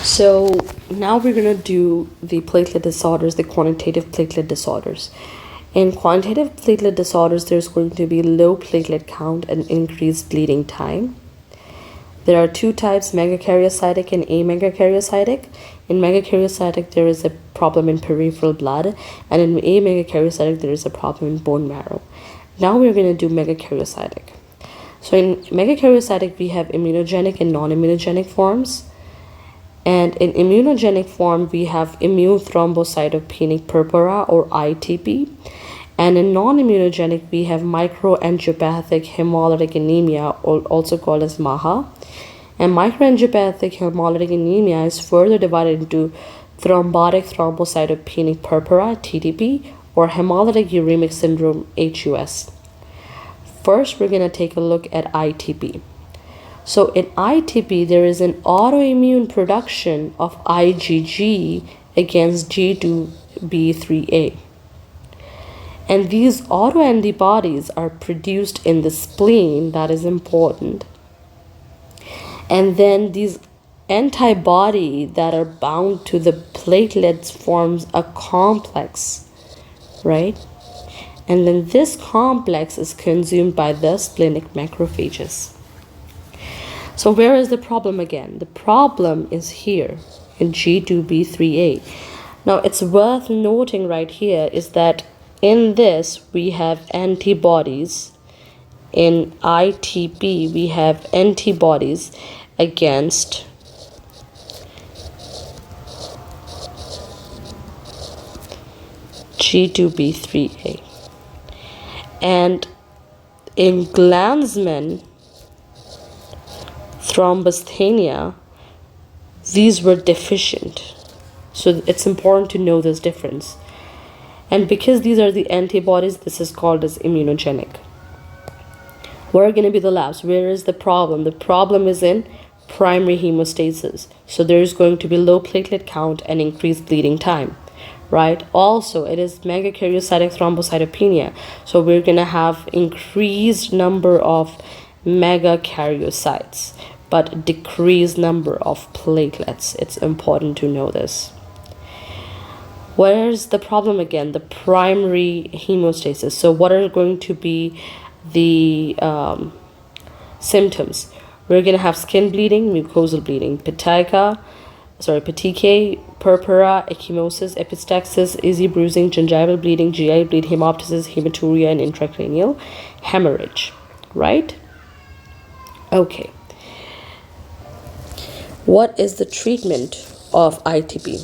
So now we're going to do the platelet disorders, the quantitative platelet disorders. In quantitative platelet disorders, there's going to be low platelet count and increased bleeding time. There are two types, megakaryocytic and amegakaryocytic. In megakaryocytic, there is a problem in peripheral blood, and in amegakaryocytic, there is a problem in bone marrow. Now we're going to do megakaryocytic. So in megakaryocytic, we have immunogenic and non-immunogenic forms. And in immunogenic form, we have immune thrombocytopenic purpura or ITP. And in non-immunogenic, we have microangiopathic hemolytic anemia, also called as MAHA. And microangiopathic hemolytic anemia is further divided into thrombotic thrombocytopenic purpura, TTP, or hemolytic uremic syndrome, HUS. First, we're going to take a look at ITP. So in ITP, there is an autoimmune production of IgG against G2B3A. And these autoantibodies are produced in the spleen, that is important. And then these antibodies that are bound to the platelets forms a complex, right? And then this complex is consumed by the splenic macrophages. So where is the problem again? The problem is here in G2B3A. Now it's worth noting right here is that in this we have antibodies. In ITP we have antibodies against G2B3A. And in Glanzmann thrombasthenia, these were deficient. So it's important to know this difference. And because these are the antibodies, this is called as immunogenic. Where are going to be the labs? Where is the problem? The problem is in primary hemostasis. So there is going to be low platelet count and increased bleeding time, right? Also, it is megakaryocytic thrombocytopenia. So we're going to have increased number of megakaryocytes, but decreased number of platelets. It's important to know this. Where's the problem again? The primary hemostasis. So what are going to be the symptoms? We're going to have skin bleeding, mucosal bleeding, petechia, purpura, ecchymosis, epistaxis, easy bruising, gingival bleeding, GI bleed, hemoptysis, hematuria, and intracranial hemorrhage, right? Okay. What is the treatment of ITP?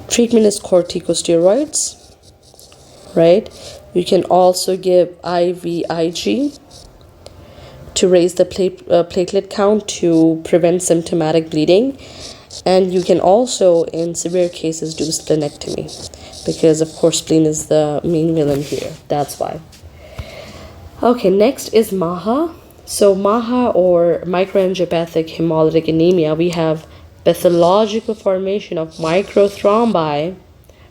Treatment is corticosteroids, right? You can also give IVIG to raise the platelet count to prevent symptomatic bleeding. And you can also, in severe cases, do splenectomy because, of course, spleen is the main villain here. That's why. Okay, next is MAHA. So MAHA, or microangiopathic hemolytic anemia, we have pathological formation of microthrombi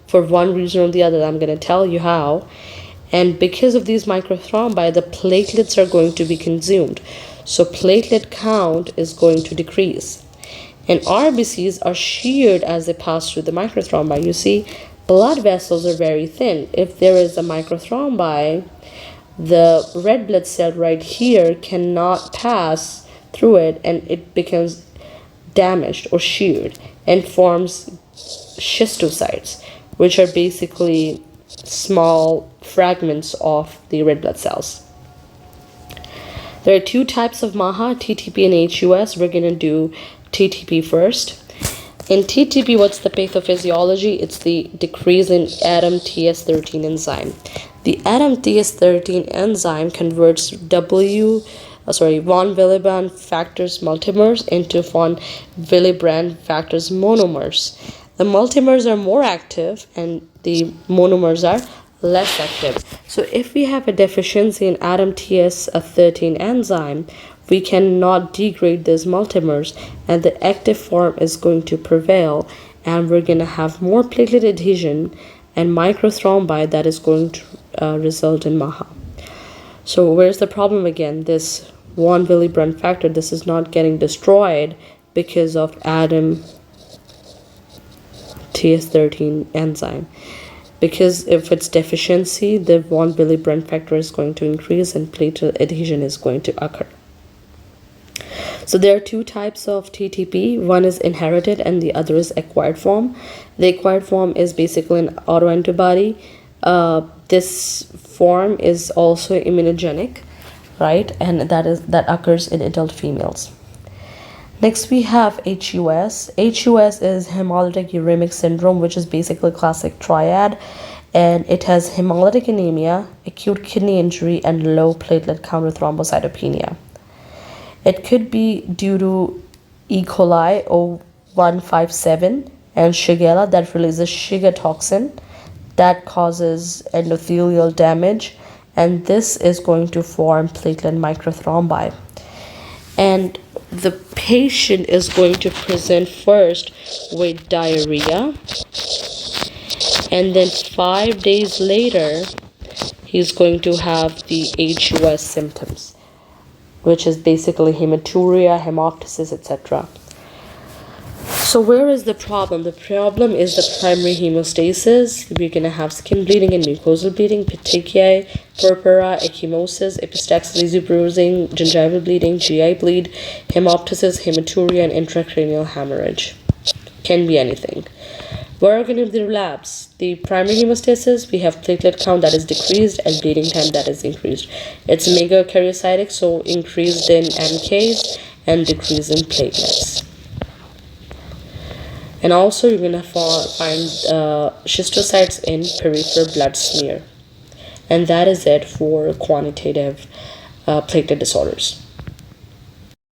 for one reason or the other. I'm going to tell you how. And because of these microthrombi, the platelets are going to be consumed. So platelet count is going to decrease. And RBCs are sheared as they pass through the microthrombi. You see, blood vessels are very thin. If there is a microthrombi, the red blood cell right here cannot pass through it, and it becomes damaged or sheared and forms schistocytes, which are basically small fragments of the red blood cells. There are two types of MAHA, TTP and HUS. We're going to do TTP first. In TTP, what's the pathophysiology? It's the decrease in ADAM-TS13 enzyme. The ADAM-TS13 enzyme converts von Willebrand factors multimers into von Willebrand factors monomers. The multimers are more active and the monomers are less active. So if we have a deficiency in ADAM-TS13 enzyme, we cannot degrade these multimers and the active form is going to prevail, and we're going to have more platelet adhesion and microthrombi that is going to result in MAHA. So where's the problem again? This von Willebrand factor, this is not getting destroyed because of Adam TS13 enzyme. Because if it's deficiency, the von Willebrand factor is going to increase and platelet adhesion is going to occur. So there are two types of TTP. One is inherited and the other is acquired form. The acquired form is basically an autoantibody. This form is also immunogenic, right? And that occurs in adult females. Next we have HUS. HUS is hemolytic uremic syndrome, which is basically a classic triad, and it has hemolytic anemia, acute kidney injury, and low platelet count with thrombocytopenia. It could be due to E. coli 0157 and Shigella that releases Shiga toxin that causes endothelial damage, and this is going to form platelet microthrombi. And the patient is going to present first with diarrhea, and then 5 days later he's going to have the HUS symptoms, which is basically hematuria, hemostasis, etc. So where is the problem? The problem is the primary hemostasis. We're going to have skin bleeding and mucosal bleeding, petechiae, purpura, ecchymosis, epistaxis, bruising, gingival bleeding, GI bleed, hemoptysis, hematuria, and intracranial hemorrhage. Can be anything. What are going to be the labs? The primary hemostasis, we have platelet count that is decreased and bleeding time that is increased. It's megakaryocytic, so increased in MKs and decreased in platelets. And also you're going to find schistocytes in peripheral blood smear. And that is it for quantitative platelet disorders.